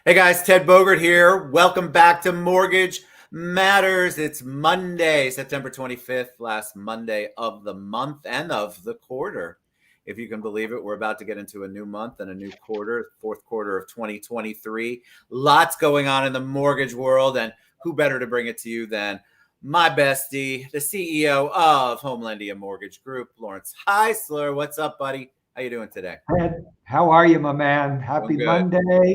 Hey guys, Ted Bogert here. Welcome back to Mortgage Matters. It's Monday, September 25th, last Monday of the month and of the quarter. If you can believe it, we're about to get into a new month and a new quarter, fourth quarter of 2023. Lots going on in the mortgage world, and who better to bring it to you than my bestie, the CEO of Homelendia Mortgage Group, Laurence Heisler. What's up, buddy? How you doing today? Ed, how are you, my man? Doing Happy good. Monday.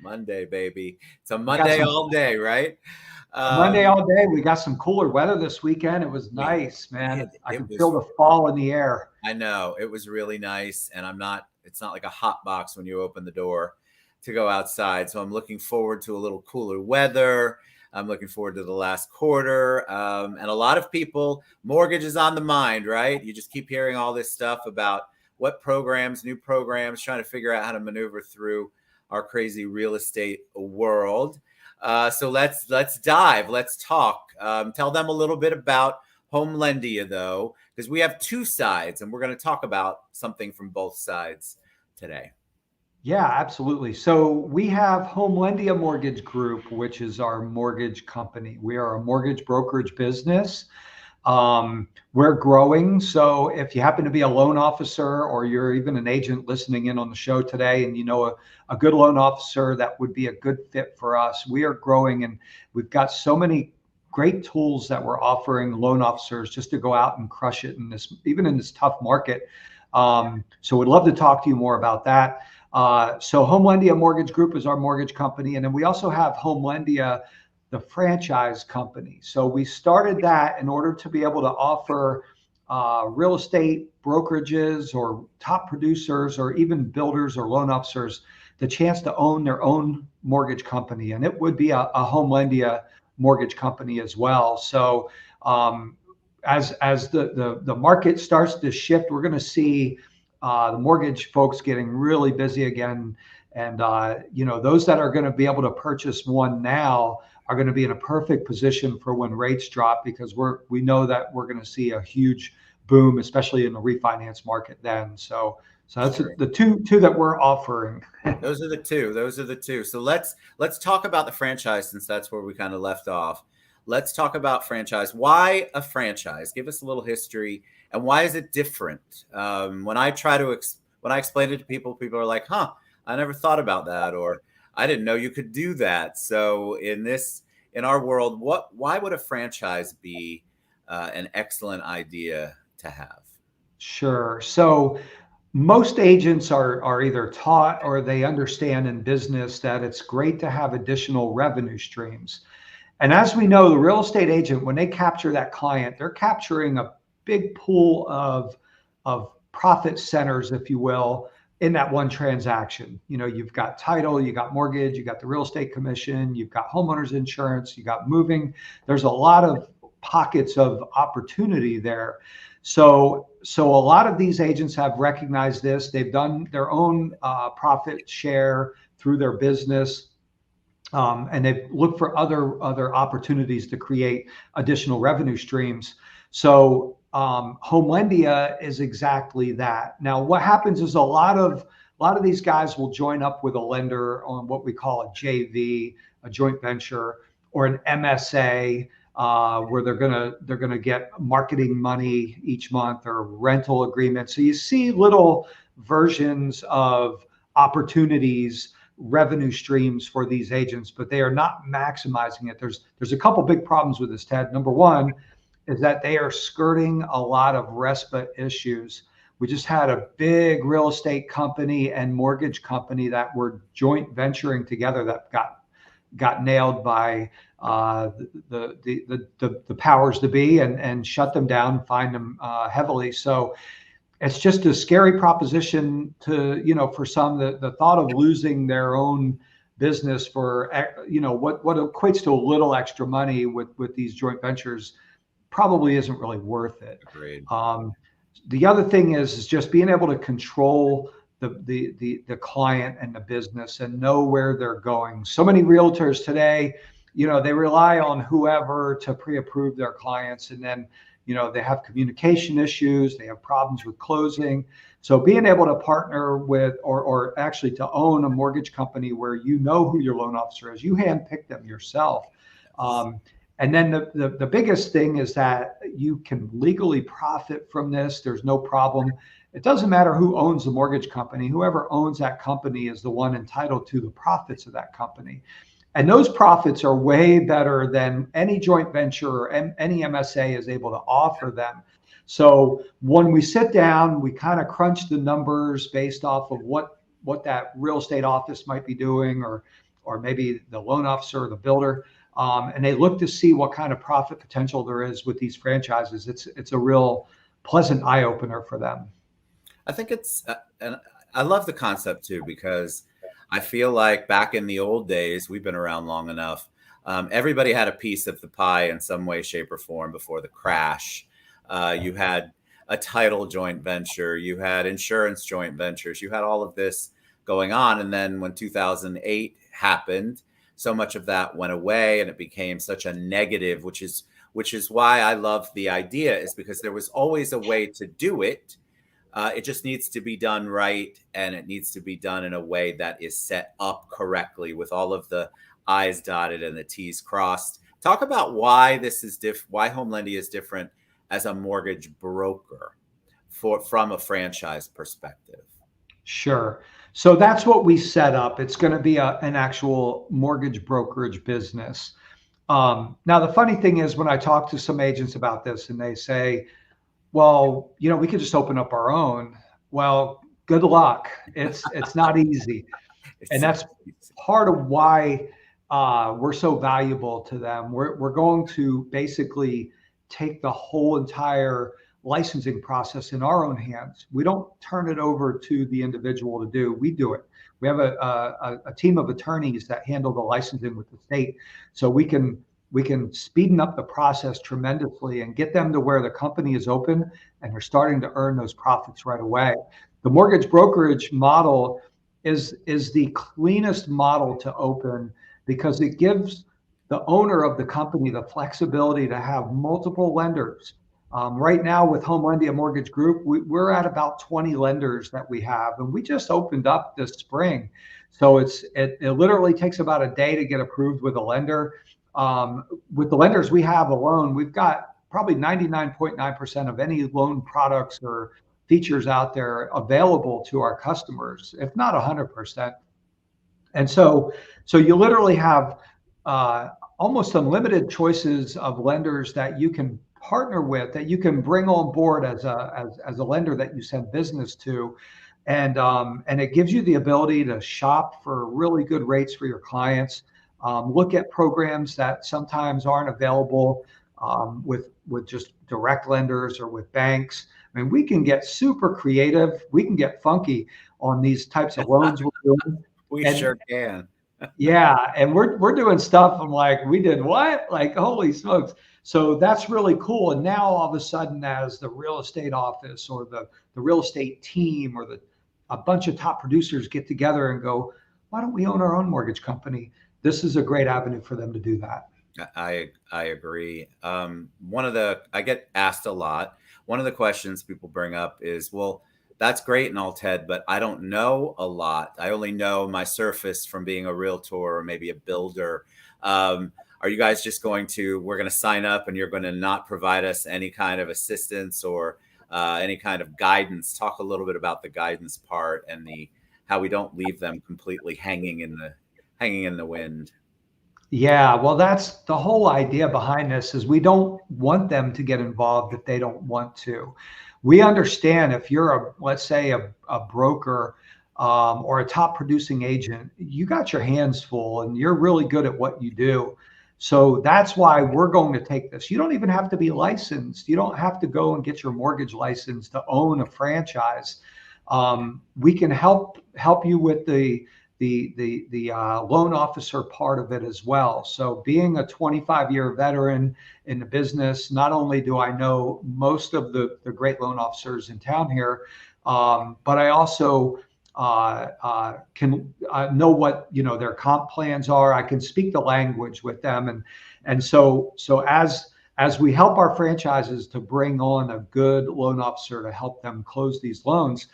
Monday, baby. It's a We got Monday some all day, right? Monday Um, all day. We got some cooler weather this weekend. It was we nice, man. did. I It can feel was, the fall in the air. I know, it was really nice. And it's not like a hot box when you open the door to go outside. So I'm looking forward to a little cooler weather. I'm looking forward to the last quarter. And a lot of people, mortgage is on the mind, right? You just keep hearing all this stuff about what programs, new programs, trying to figure out how to maneuver through our crazy real estate world. So let's dive. Let's talk. Tell them a little bit about Homelendia, though, because we have two sides, and we're going to talk about something from both sides today. Yeah, absolutely. So we have Homelendia Mortgage Group, which is our mortgage company. We are a mortgage brokerage business. We're growing. So if you happen to be a loan officer or you're even an agent listening in on the show today and you know a good loan officer that would be a good fit for us, we are growing and we've got so many great tools that we're offering loan officers just to go out and crush it in this, even in this tough market. So we'd love to talk to you more about that. So Homelendia Mortgage Group is our mortgage company. And then we also have Homelendia, the franchise company. So we started that in order to be able to offer real estate brokerages or top producers or even builders or loan officers the chance to own their own mortgage company. And it would be a Homelendia mortgage company as well. So as the market starts to shift, we're going to see the mortgage folks getting really busy again. And those that are going to be able to purchase one now are going to be in a perfect position for when rates drop because we know that we're going to see a huge boom, especially in the refinance market then. So that's Sure. the two that we're offering. Those are the two. Those are the two. So let's talk about the franchise since that's where we kind of left off. Let's talk about franchise. Why a franchise? Give us a little history, and why is it different? When I explain it to people, people are like, "Huh, I never thought about that," or "I didn't know you could do that." So in our world, why would a franchise be an excellent idea to have? Sure. So most agents are either taught or they understand in business that it's great to have additional revenue streams. And as we know, the real estate agent, when they capture that client, they're capturing a big pool of profit centers, if you will, in that one transaction. You know, you've got title, you got mortgage, you got the real estate commission, you've got homeowners insurance, you got moving. There's a lot of pockets of opportunity there. So a lot of these agents have recognized this. They've done their own profit share through their business, and they've looked for other opportunities to create additional revenue streams. So Homelendia is exactly that. Now, what happens is a lot of these guys will join up with a lender on what we call a JV, a joint venture, or an MSA, where they're gonna get marketing money each month or rental agreements. So you see little versions of opportunities, revenue streams for these agents, but they are not maximizing it. There's a couple big problems with this, Ted. Number one is that they are skirting a lot of respite issues. We just had a big real estate company and mortgage company that were joint venturing together that got nailed by the powers to be and shut them down, fined them heavily. So it's just a scary proposition to, for some, the thought of losing their own business for, what equates to a little extra money with these joint ventures probably isn't really worth it. Agreed. The other thing is just being able to control the client and the business and know where they're going. So many realtors today, they rely on whoever to pre-approve their clients, and then they have communication issues, they have problems with closing. So being able to partner with, or actually to own a mortgage company where you know who your loan officer is, you handpick them yourself. And then the biggest thing is that you can legally profit from this. There's no problem. It doesn't matter who owns the mortgage company. Whoever owns that company is the one entitled to the profits of that company. And those profits are way better than any joint venture or any MSA is able to offer them. So when we sit down, we kind of crunch the numbers based off of what that real estate office might be doing, or maybe the loan officer or the builder. And they look to see what kind of profit potential there is with these franchises. It's a real pleasant eye opener for them. I think and I love the concept too, because I feel like back in the old days, we've been around long enough. Everybody had a piece of the pie in some way, shape, or form before the crash. You had a title joint venture, you had insurance joint ventures, you had all of this going on. And then when 2008 happened, so much of that went away and it became such a negative, which is why I love the idea, is because there was always a way to do it. It just needs to be done right, and it needs to be done in a way that is set up correctly with all of the I's dotted and the T's crossed. Talk about why this is why Homelendia is different as a mortgage broker from a franchise perspective. Sure. So that's what we set up. It's going to be an actual mortgage brokerage business. Now, the funny thing is, when I talk to some agents about this and they say, well, we could just open up our own. Well, good luck. It's not easy. And that's part of why we're so valuable to them. We're going to basically take the whole entire licensing process in our own hands. We don't turn it over to the individual to do. We do it. We have a team of attorneys that handle the licensing with the state, so we can speeden up the process tremendously and get them to where the company is open and they're starting to earn those profits right away. The mortgage brokerage model is the cleanest model to open, because it gives the owner of the company the flexibility to have multiple lenders. Right now with Homelendia Mortgage Group, we're at about 20 lenders that we have, and we just opened up this spring. So it literally takes about a day to get approved with a lender. With the lenders we have alone, we've got probably 99.9% of any loan products or features out there available to our customers, if not 100%. And so you literally have almost unlimited choices of lenders that you can partner with, that you can bring on board as a lender that you send business to. And it gives you the ability to shop for really good rates for your clients. Look at programs that sometimes aren't available with just direct lenders or with banks. I mean, we can get super creative. We can get funky on these types of loans we're doing. We sure can. Yeah, and we're doing stuff. I'm like, we did what? Like, holy smokes. So that's really cool. And now all of a sudden, as the real estate office or the real estate team or a bunch of top producers get together and go, why don't we own our own mortgage company? This is a great avenue for them to do that. I agree. I get asked a lot. One of the questions people bring up is, well, that's great and all, Ted, but I don't know a lot. I only know my surface from being a realtor or maybe a builder. Are you guys just we're going to sign up and you're going to not provide us any kind of assistance or any kind of guidance? Talk a little bit about the guidance part and how we don't leave them completely hanging in the wind. Yeah, well, that's the whole idea behind this, is we don't want them to get involved if they don't want to. We understand if you're let's say a broker or a top producing agent, you got your hands full and you're really good at what you do. So that's why we're going to take this. You don't even have to be licensed. You don't have to go and get your mortgage license to own a franchise. We can help you with the loan officer part of it as well. So being a 25-year veteran in the business, not only do I know most of the great loan officers in town here, but I also can know what their comp plans are. I can speak the language with them, and so as as we help our franchises to bring on a good loan officer to help them close these loans,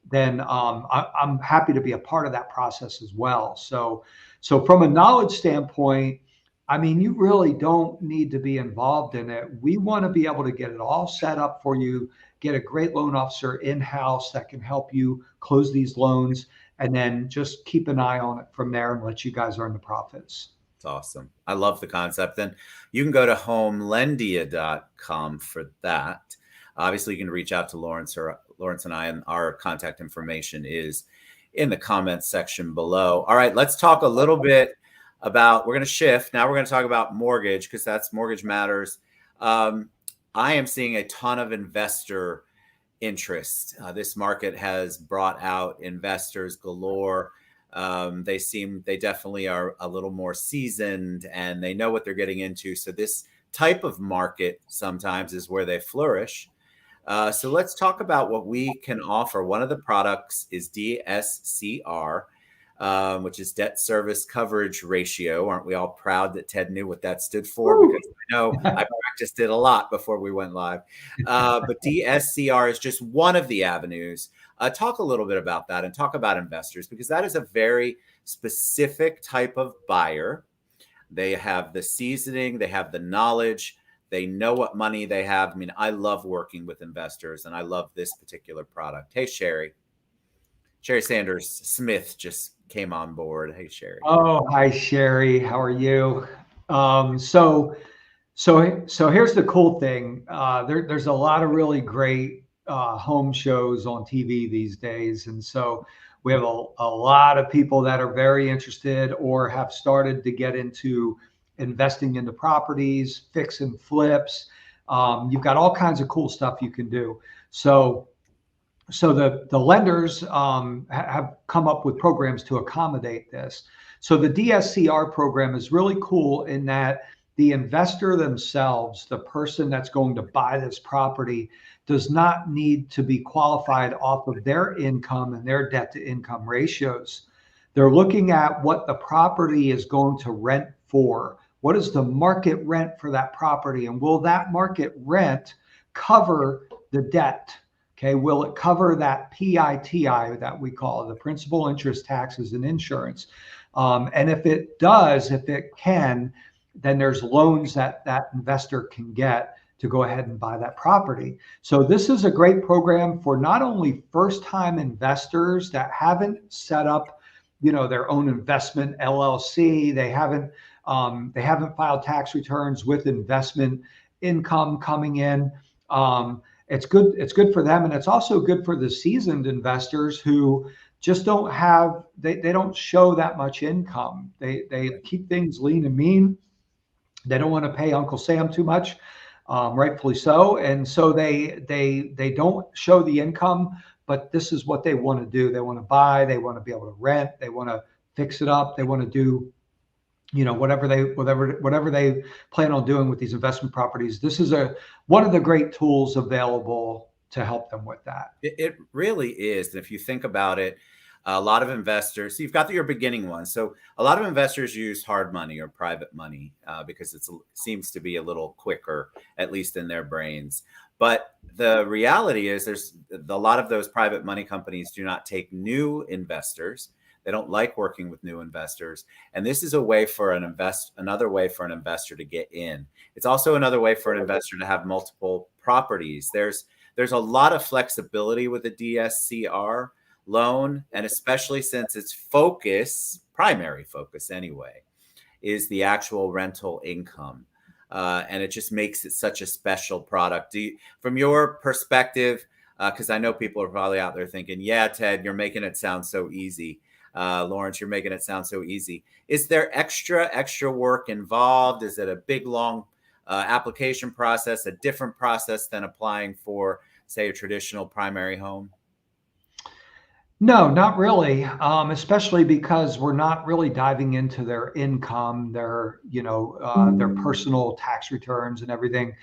then I'm happy to be a part of that process as well. So from a knowledge standpoint, I mean, you really don't need to be involved in it. We want to be able to get it all set up for you, get a great loan officer in-house that can help you close these loans, and then just keep an eye on it from there and let you guys earn the profits. It's awesome. I love the concept. And you can go to homelendia.com for that. Obviously, you can reach out to Laurence and I, and our contact information is in the comments section below. All right, let's talk a little bit about, we're going to shift. Now we're going to talk about mortgage, because that's Mortgage Matters. I am seeing a ton of investor interest. This market has brought out investors galore. They definitely are a little more seasoned and they know what they're getting into. So this type of market sometimes is where they flourish. So let's talk about what we can offer. One of the products is DSCR, which is debt service coverage ratio. Aren't we all proud that Ted knew what that stood for? Woo! Because I know I practiced it a lot before we went live. But DSCR is just one of the avenues. Talk a little bit about that and talk about investors, because that is a very specific type of buyer. They have the seasoning, they have the knowledge, they know what money they have. I mean, I love working with investors and I love this particular product. Hey, Sherry Sanders Smith just came on board. Hey, Sherry. Oh, hi, Sherry. How are you? So here's the cool thing. There's a lot of really great home shows on TV these days. And so we have a lot of people that are very interested or have started to get into investing into properties, fix and flips. You've got all kinds of cool stuff you can do. So the lenders have come up with programs to accommodate this. So the DSCR program is really cool in that the investor themselves, the person that's going to buy this property, does not need to be qualified off of their income and their debt to income ratios. They're looking at what the property is going to rent for. What is the market rent for that property? And will that market rent cover the debt? Okay, will it cover that PITI that we call the principal, interest, taxes, and insurance? And if it does, if it can, then there's loans that investor can get to go ahead and buy that property. So this is a great program for not only first-time investors that haven't set up, their own investment LLC. They haven't filed tax returns with investment income coming in. It's good. It's good for them, and it's also good for the seasoned investors who just don't have. They don't show that much income. They keep things lean and mean. They don't want to pay Uncle Sam too much, rightfully so, and so they don't show the income. But this is what they want to do. They want to buy. They want to be able to rent. They want to fix it up. They want to do, whatever they plan on doing with these investment properties. This is one of the great tools available to help them with that. It really is. And if you think about it, a lot of investors, so you've got your beginning one. So a lot of investors use hard money or private money because it seems to be a little quicker, at least in their brains. But the reality is there's a lot of those private money companies do not take new investors. They don't like working with new investors. And this is a way for another way for an investor to get in. It's also another way for an investor to have multiple properties. There's a lot of flexibility with the DSCR loan, and especially since its primary focus anyway, is the actual rental income. And it just makes it such a special product. From your perspective, because I know people are probably out there thinking, yeah, Ted, you're making it sound so easy. Laurence, you're making it sound so easy. Is there extra work involved? Is it a big, long application process, a different process than applying for, say, a traditional primary home? No, not really, especially because we're not really diving into their income, their personal tax returns and everything.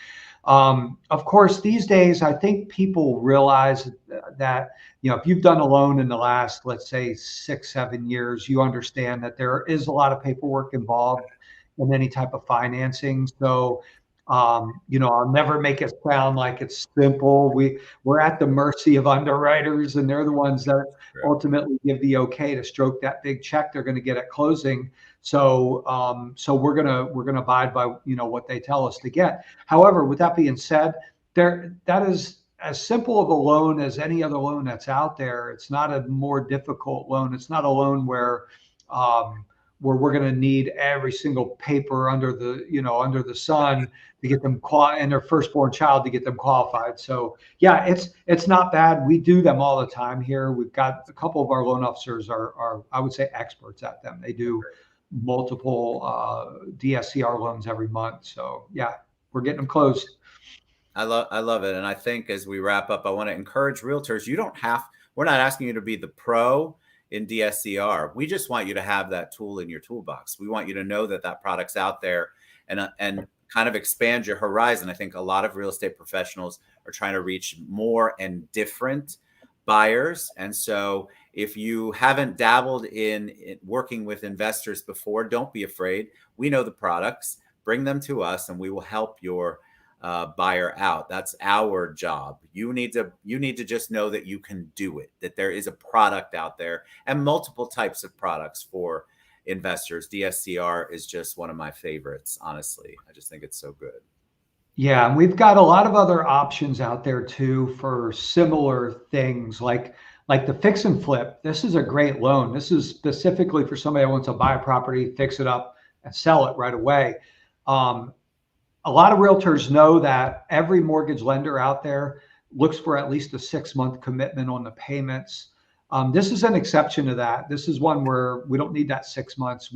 Of course, these days, I think people realize that, if you've done a loan in the last, let's say, 6-7 years, you understand that there is a lot of paperwork involved in any type of financing. So I'll never make it sound like it's simple. We're at the mercy of underwriters, and they're the ones that ultimately give the okay to stroke that big check they're going to get at closing. So we're gonna abide by what they tell us to get. However, with that being said, that is as simple of a loan as any other loan that's out there. It's not a more difficult loan. It's not a loan where we're going to need every single paper under the sun to get them and their firstborn child to get them qualified. So yeah, it's not bad. We do them all the time here. We've got a couple of our loan officers are I would say experts at them. They do multiple DSCR loans every month. So yeah, we're getting them closed. I love it. And I think as we wrap up, I want to encourage realtors. We're not asking you to be the pro in DSCR. We just want you to have that tool in your toolbox. We want you to know that product's out there and kind of expand your horizon. I think a lot of real estate professionals are trying to reach more and different buyers. And so if you haven't dabbled in working with investors before, don't be afraid. We know the products. Bring them to us and we will help your buyer out. That's our job. You need to just know that you can do it, that there is a product out there and multiple types of products for investors. DSCR is just one of my favorites, honestly. I just think it's so good. Yeah, and we've got a lot of other options out there too for similar things like the fix and flip. This is a great loan. This is specifically for somebody that wants to buy a property, fix it up, and sell it right away. A lot of realtors know that every mortgage lender out there looks for at least a 6-month commitment on the payments. This is an exception to that. This is one where we don't need that 6 months.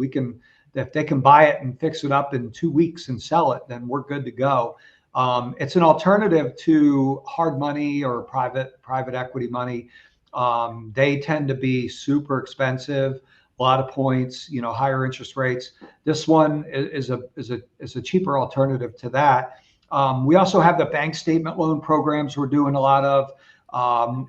If they can buy it and fix it up in 2 weeks and sell it, then we're good to go. It's an alternative to hard money or private equity money. They tend to be super expensive, a lot of points, higher interest rates. This one is a cheaper alternative to that. We also have the bank statement loan programs we're doing a lot of,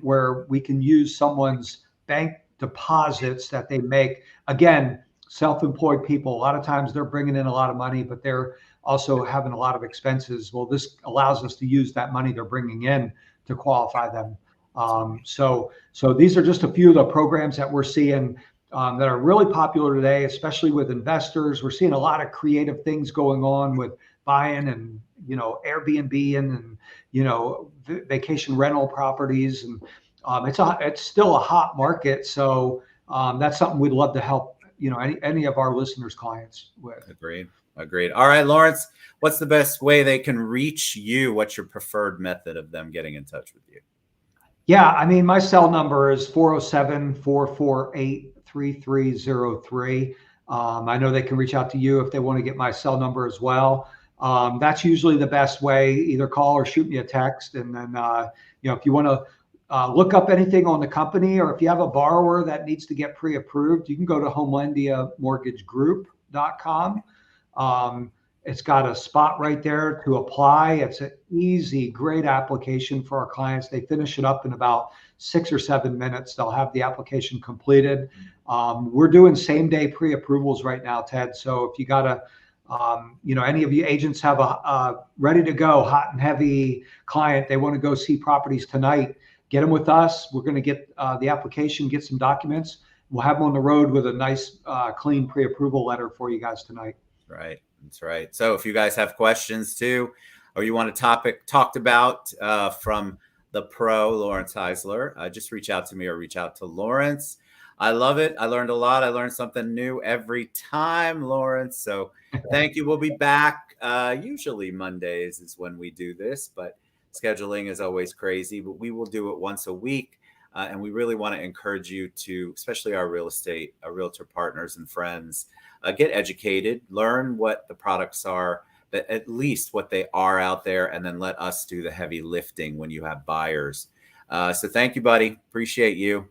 where we can use someone's bank deposits that they make. Again, self-employed people, a lot of times they're bringing in a lot of money, but they're also having a lot of expenses. Well, this allows us to use that money they're bringing in to qualify them. So these are just a few of the programs that we're seeing that are really popular today, especially with investors. We're seeing a lot of creative things going on with buying and Airbnb and vacation rental properties, and it's still a hot market. So that's something we'd love to help any of our listeners' clients with. Agreed. All right, Laurence, what's the best way they can reach you? What's your preferred method of them getting in touch with you? Yeah, I mean, my cell number is 407-448-3303. I know they can reach out to you if they want to get my cell number as well. That's usually the best way. Either call or shoot me a text. And then, if you want to look up anything on the company, or if you have a borrower that needs to get pre-approved, you can go to Homelendia Mortgage Group.com. It's got a spot right there to apply. It's an easy, great application for our clients. They finish it up in about 6 or 7 minutes. They'll have the application completed. We're doing same-day pre-approvals right now, Ted. So if you got any of you agents have a ready to go, hot and heavy client, they want to go see properties tonight, get them with us. We're going to get the application, get some documents. We'll have them on the road with a nice, clean pre-approval letter for you guys tonight. Right. That's right. So if you guys have questions too, or you want a topic talked about from the pro, Laurence Heisler, just reach out to me or reach out to Laurence. I love it. I learned a lot. I learned something new every time, Laurence. So thank you. We'll be back. Usually Mondays is when we do this, but scheduling is always crazy, but we will do it once a week. And we really want to encourage you to, especially our realtor partners and friends, get educated, learn what the products are, at least what they are out there, and then let us do the heavy lifting when you have buyers. So thank you, buddy. Appreciate you.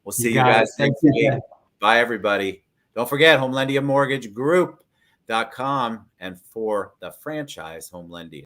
We'll see you guys next week. Bye, everybody. Don't forget, Homelendia Mortgage Group.com, and for the franchise, Homelendia.